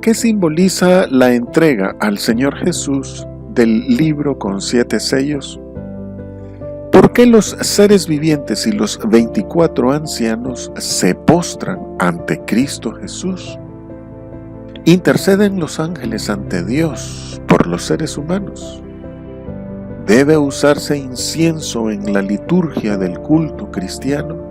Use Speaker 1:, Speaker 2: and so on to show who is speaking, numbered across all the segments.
Speaker 1: ¿Qué simboliza la entrega al Señor Jesús del libro con 7 sellos? ¿Por qué los seres vivientes y los 24 ancianos se postran ante Cristo Jesús? ¿Interceden los ángeles ante Dios por los seres humanos? ¿Debe usarse incienso en la liturgia del culto cristiano?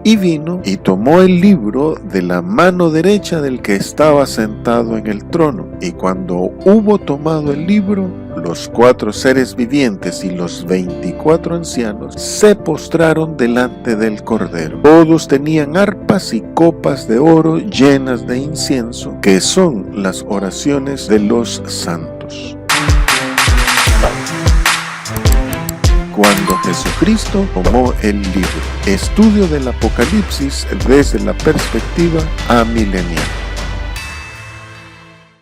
Speaker 1: Y vino y tomó el libro de la mano derecha del que estaba sentado en el trono. Y cuando hubo tomado el libro, los 4 seres vivientes y los 24 ancianos se postraron delante del Cordero. Todos tenían arpas y copas de oro llenas de incienso, que son las oraciones de los santos. Cuando Jesucristo tomó el libro. Estudio del Apocalipsis desde la perspectiva amilenial.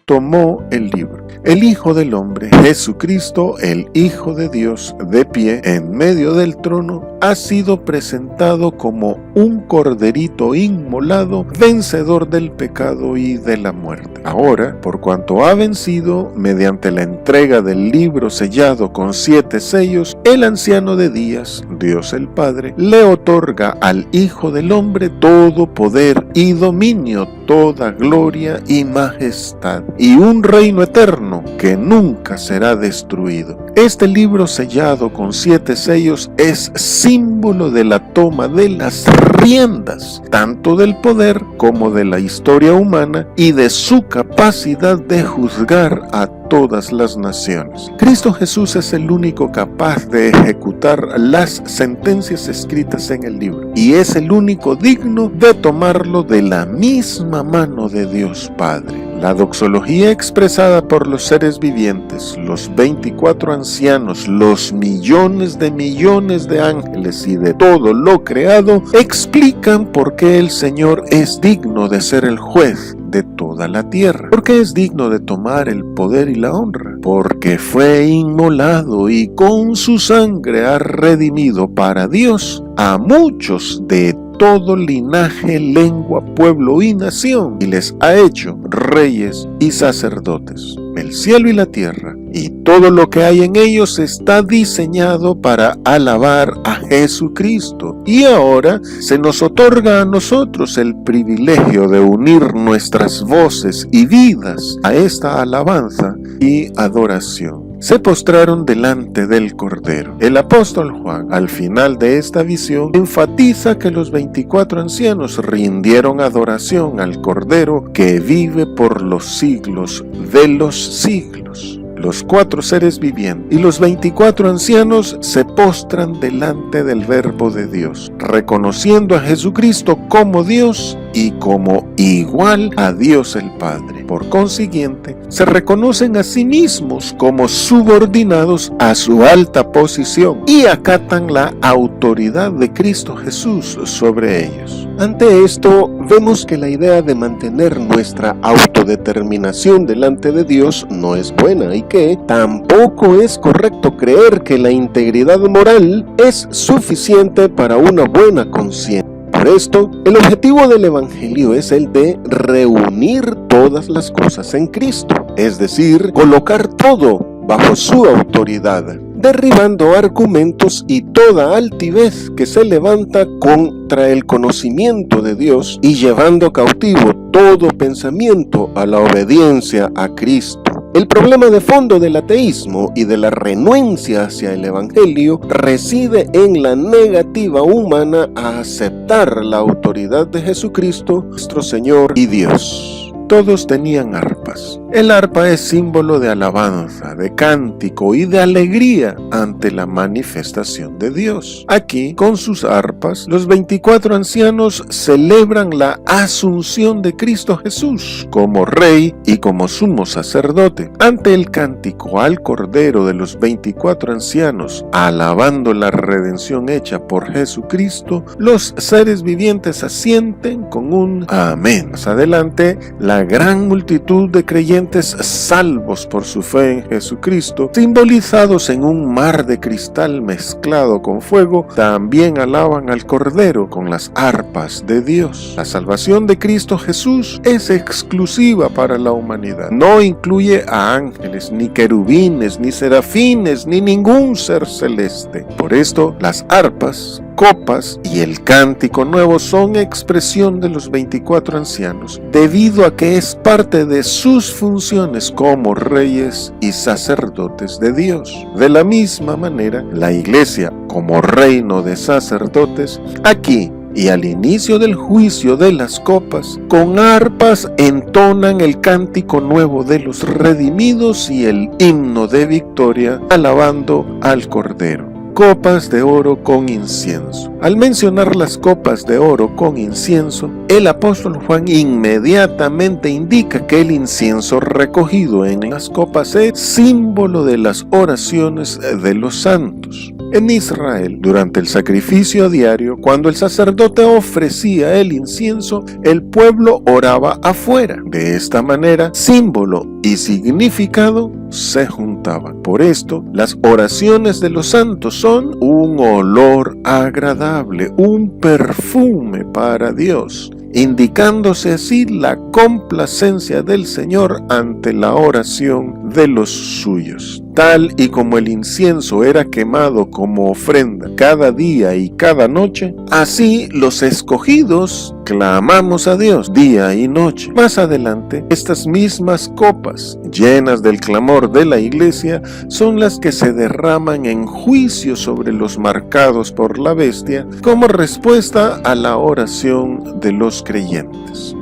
Speaker 1: Tomó el libro. El Hijo del Hombre, Jesucristo, el Hijo de Dios, de pie en medio del trono, ha sido presentado como un corderito inmolado, vencedor del pecado y de la muerte. Ahora, por cuanto ha vencido, mediante la entrega del libro sellado con 7 sellos, el anciano de días, Dios el Padre, le otorga al Hijo del Hombre todo poder y dominio, toda gloria y majestad, y un reino eterno que nunca será destruido. Este libro sellado con 7 sellos es símbolo de la toma de las riendas, tanto del poder como de la historia humana y de su capacidad de juzgar a todas las naciones. Cristo Jesús es el único capaz de ejecutar las sentencias escritas en el libro y es el único digno de tomarlo de la misma mano de Dios Padre. La doxología expresada por los seres vivientes, los 24 ancianos, los millones de ángeles y de todo lo creado, explican por qué el Señor es digno de ser el juez de toda la tierra. ¿Por qué es digno de tomar el poder y la honra? Porque fue inmolado y con su sangre ha redimido para Dios a muchos de todo linaje, lengua, pueblo y nación, y les ha hecho reyes y sacerdotes. El cielo y la tierra y todo lo que hay en ellos está diseñado para alabar a Jesucristo. Y ahora se nos otorga a nosotros el privilegio de unir nuestras voces y vidas a esta alabanza y adoración. Se postraron delante del Cordero. El apóstol Juan, al final de esta visión, enfatiza que los 24 ancianos rindieron adoración al Cordero que vive por los siglos de los siglos. Los 4 seres vivientes y los 24 ancianos se postran delante del Verbo de Dios, reconociendo a Jesucristo como Dios y como igual a Dios el Padre. Por consiguiente, se reconocen a sí mismos como subordinados a su alta posición y acatan la autoridad de Cristo Jesús sobre ellos. Ante esto, vemos que la idea de mantener nuestra autodeterminación delante de Dios no es buena y que tampoco es correcto creer que la integridad moral es suficiente para una buena conciencia. Por esto, el objetivo del Evangelio es el de reunir todas las cosas en Cristo, es decir, colocar todo bajo su autoridad, derribando argumentos y toda altivez que se levanta contra el conocimiento de Dios y llevando cautivo todo pensamiento a la obediencia a Cristo. El problema de fondo del ateísmo y de la renuencia hacia el Evangelio reside en la negativa humana a aceptar la autoridad de Jesucristo, nuestro Señor y Dios. Todos tenían arpas. El arpa es símbolo de alabanza, de cántico y de alegría ante la manifestación de Dios. Aquí, con sus arpas, los 24 ancianos celebran la asunción de Cristo Jesús como Rey y como sumo sacerdote. Ante el cántico al Cordero de los 24 ancianos, alabando la redención hecha por Jesucristo, los seres vivientes asienten con un amén. Más adelante, la gran multitud de de creyentes salvos por su fe en Jesucristo, simbolizados en un mar de cristal mezclado con fuego, también alaban al Cordero con las arpas de Dios. La salvación de Cristo Jesús es exclusiva para la humanidad. No incluye a ángeles, ni querubines, ni serafines, ni ningún ser celeste. Por esto, las arpas, copas y el cántico nuevo son expresión de los 24 ancianos, debido a que es parte de sus funciones como reyes y sacerdotes de Dios. De la misma manera, la Iglesia, como reino de sacerdotes, aquí y al inicio del juicio de las copas, con arpas entonan el cántico nuevo de los redimidos y el himno de victoria, alabando al Cordero. Copas de oro con incienso. Al mencionar las copas de oro con incienso, el apóstol Juan inmediatamente indica que el incienso recogido en las copas es símbolo de las oraciones de los santos. En Israel, durante el sacrificio diario, cuando el sacerdote ofrecía el incienso, el pueblo oraba afuera. De esta manera, símbolo y significado se juntaban. Por esto, las oraciones de los santos son un olor agradable, un perfume para Dios, indicándose así la complacencia del Señor ante la oración de los suyos. Tal y como el incienso era quemado como ofrenda cada día y cada noche, así los escogidos clamamos a Dios día y noche. Más adelante, estas mismas copas, llenas del clamor de la iglesia, son las que se derraman en juicio sobre los marcados por la bestia como respuesta a la oración de los creyentes.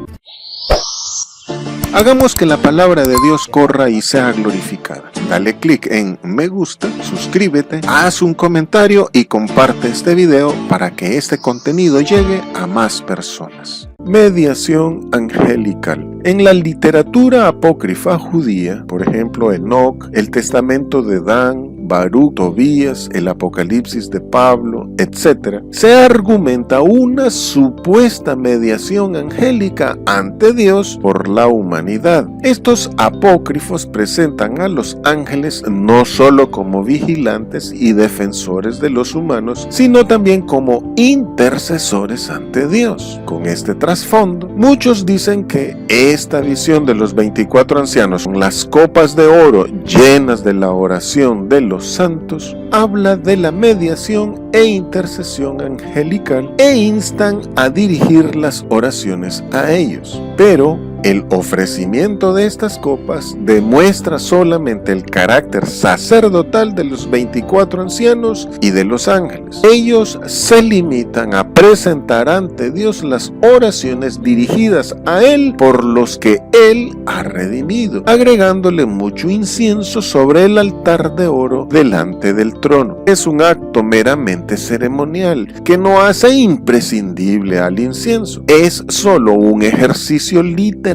Speaker 1: Hagamos que la palabra de Dios corra y sea glorificada. Dale clic en me gusta, suscríbete, haz un comentario y comparte este video para que este contenido llegue a más personas. Mediación angelical. En la literatura apócrifa judía, por ejemplo Enoc, el testamento de Dan, Baruch, Tobías, el Apocalipsis de Pablo, etc., se argumenta una supuesta mediación angélica ante Dios por la humanidad. Estos apócrifos presentan a los ángeles no solo como vigilantes y defensores de los humanos, sino también como intercesores ante Dios. Con este trasfondo, muchos dicen que esta visión de los 24 ancianos con las copas de oro llenas de la oración de los santos habla de la mediación e intercesión angelical e instan a dirigir las oraciones a ellos. Pero el ofrecimiento de estas copas demuestra solamente el carácter sacerdotal de los 24 ancianos y de los ángeles. Ellos se limitan a presentar ante Dios las oraciones dirigidas a Él por los que Él ha redimido, agregándole mucho incienso sobre el altar de oro delante del trono. Es un acto meramente ceremonial que no hace imprescindible al incienso. Es solo un ejercicio literario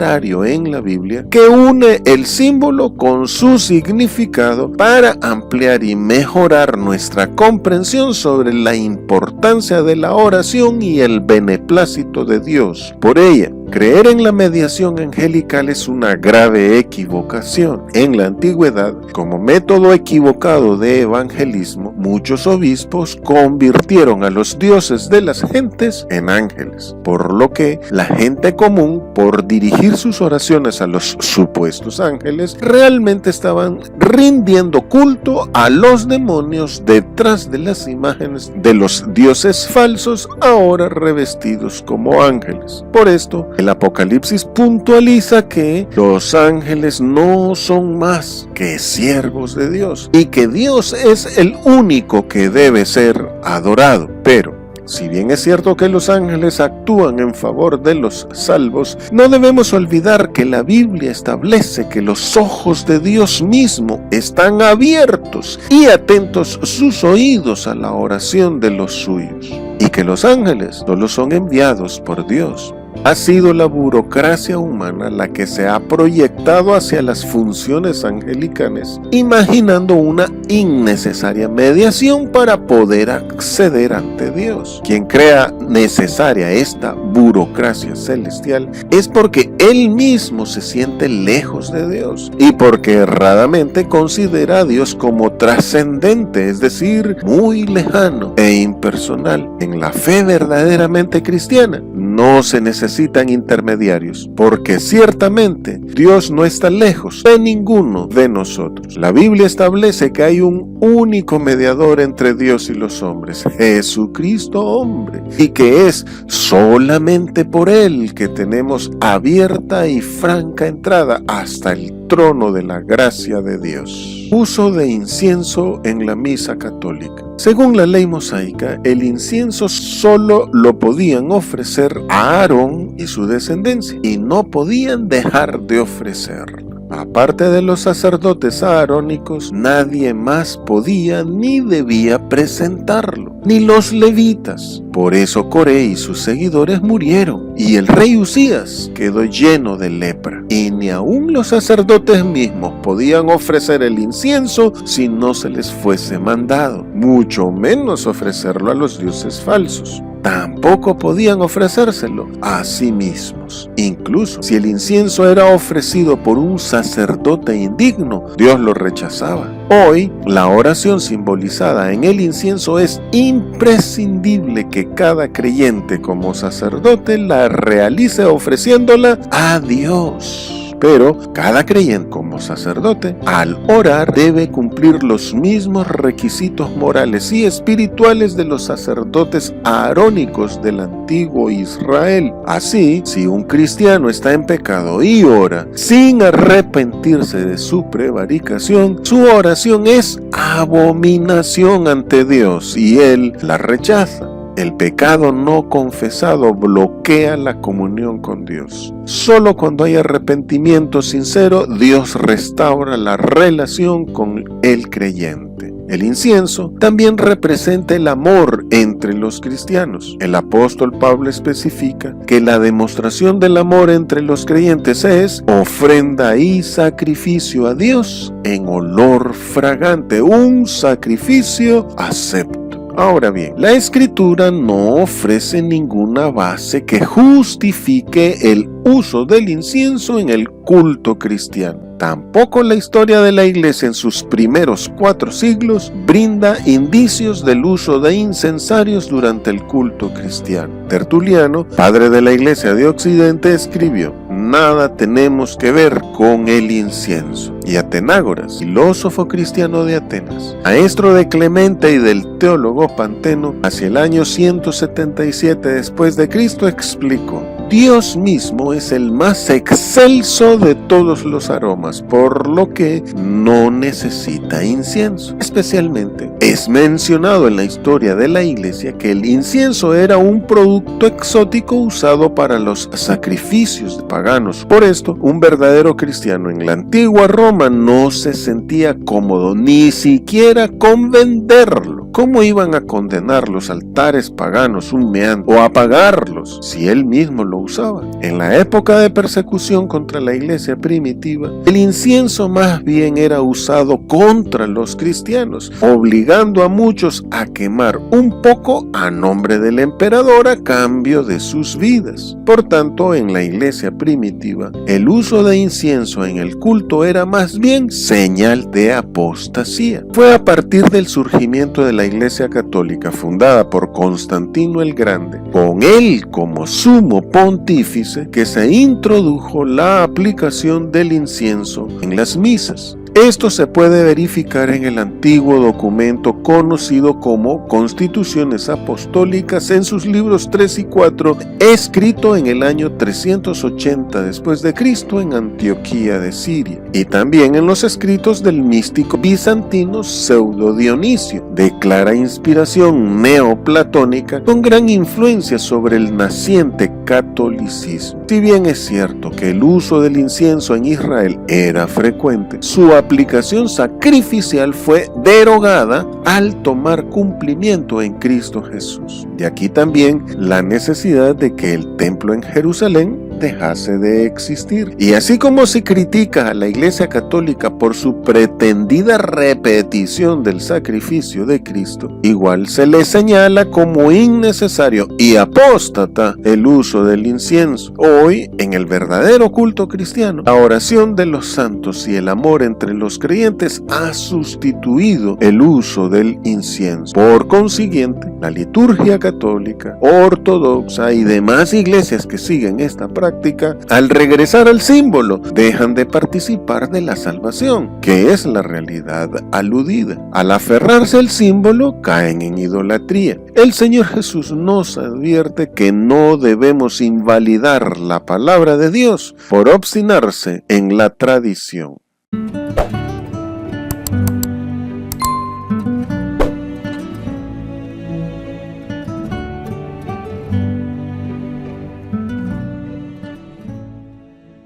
Speaker 1: en la Biblia que une el símbolo con su significado para ampliar y mejorar nuestra comprensión sobre la importancia de la oración y el beneplácito de Dios por ella. Creer en la mediación angelical es una grave equivocación. En la antigüedad, como método equivocado de evangelismo, muchos obispos convirtieron a los dioses de las gentes en ángeles, por lo que la gente común, por dirigir sus oraciones a los supuestos ángeles, realmente estaban rindiendo culto a los demonios detrás de las imágenes de los dioses falsos, ahora revestidos como ángeles. Por esto, el Apocalipsis puntualiza que los ángeles no son más que siervos de Dios y que Dios es el único que debe ser adorado. Pero si bien es cierto que los ángeles actúan en favor de los salvos, no debemos olvidar que la Biblia establece que los ojos de Dios mismo están abiertos y atentos sus oídos a la oración de los suyos, y que los ángeles solo son enviados por Dios. Ha sido la burocracia humana la que se ha proyectado hacia las funciones angelicales, imaginando una innecesaria mediación para poder acceder ante Dios. Quien crea necesaria esta burocracia celestial es porque él mismo se siente lejos de Dios y porque erradamente considera a Dios como trascendente, es decir, muy lejano e impersonal. En la fe verdaderamente cristiana no se necesitan intermediarios, porque ciertamente Dios no está lejos de ninguno de nosotros. La Biblia establece que hay un único mediador entre Dios y los hombres, Jesucristo hombre, y que es solamente por él que tenemos abierta y franca entrada hasta el trono de la gracia de Dios. Uso de incienso en la misa católica. Según la ley mosaica, el incienso solo lo podían ofrecer a Aarón y su descendencia, y no podían dejar de ofrecerlo. Aparte de los sacerdotes aarónicos, nadie más podía ni debía presentarlo, ni los levitas. Por eso Coré y sus seguidores murieron, y el rey Usías quedó lleno de lepra, y ni aun los sacerdotes mismos podían ofrecer el incienso si no se les fuese mandado, mucho menos ofrecerlo a los dioses falsos. Tampoco podían ofrecérselo a sí mismos. Incluso si el incienso era ofrecido por un sacerdote indigno, Dios lo rechazaba. Hoy, la oración simbolizada en el incienso es imprescindible que cada creyente como sacerdote la realice ofreciéndola a Dios. Pero cada creyente como sacerdote, al orar, debe cumplir los mismos requisitos morales y espirituales de los sacerdotes aarónicos del antiguo Israel. Así, si un cristiano está en pecado y ora sin arrepentirse de su prevaricación, su oración es abominación ante Dios y él la rechaza. El pecado no confesado bloquea la comunión con Dios. Solo cuando hay arrepentimiento sincero, Dios restaura la relación con el creyente. El incienso también representa el amor entre los cristianos. El apóstol Pablo especifica que la demostración del amor entre los creyentes es ofrenda y sacrificio a Dios en olor fragante, un sacrificio acepto. Ahora bien, la Escritura no ofrece ninguna base que justifique el uso del incienso en el culto cristiano. Tampoco la historia de la Iglesia en sus primeros 4 siglos brinda indicios del uso de incensarios durante el culto cristiano. Tertuliano, padre de la Iglesia de Occidente, escribió: "Nada tenemos que ver con el incienso". Y Atenágoras, filósofo cristiano de Atenas, maestro de Clemente y del teólogo Panteno, hacia el año 177 después de Cristo, explicó: Dios mismo es el más excelso de todos los aromas, por lo que no necesita incienso. Especialmente, es mencionado en la historia de la Iglesia que el incienso era un producto exótico usado para los sacrificios paganos. Por esto, un verdadero cristiano en la antigua Roma no se sentía cómodo ni siquiera con venderlo. ¿Cómo iban a condenar los altares paganos humeantes o apagarlos si él mismo lo usaba? En la época de persecución contra la iglesia primitiva, el incienso más bien era usado contra los cristianos, obligando a muchos a quemar un poco a nombre del emperador a cambio de sus vidas. Por tanto, en la iglesia primitiva, el uso de incienso en el culto era más bien señal de apostasía. Fue a partir del surgimiento de la Iglesia Católica fundada por Constantino el Grande, con él como sumo pontífice, que se introdujo la aplicación del incienso en las misas. Esto se puede verificar en el antiguo documento conocido como Constituciones Apostólicas en sus libros 3 y 4, escrito en el año 380 después de Cristo en Antioquía de Siria, y también en los escritos del místico bizantino Pseudo Dionisio, de clara inspiración neoplatónica con gran influencia sobre el naciente catolicismo. Si bien es cierto que el uso del incienso en Israel era frecuente, su aplicación sacrificial fue derogada al tomar cumplimiento en Cristo Jesús. De aquí también la necesidad de que el templo en Jerusalén dejase de existir. Y así como se critica a la Iglesia Católica por su pretendida repetición del sacrificio de Cristo, igual se le señala como innecesario y apóstata el uso del incienso. Hoy, en el verdadero culto cristiano, la oración de los santos y el amor entre los creyentes ha sustituido el uso del incienso. Por consiguiente, la liturgia católica, ortodoxa y demás iglesias que siguen esta práctica, al regresar al símbolo, dejan de participar de la salvación, que es la realidad aludida. Al aferrarse al símbolo, caen en idolatría. El Señor Jesús nos advierte que no debemos invalidar la palabra de Dios por obstinarse en la tradición.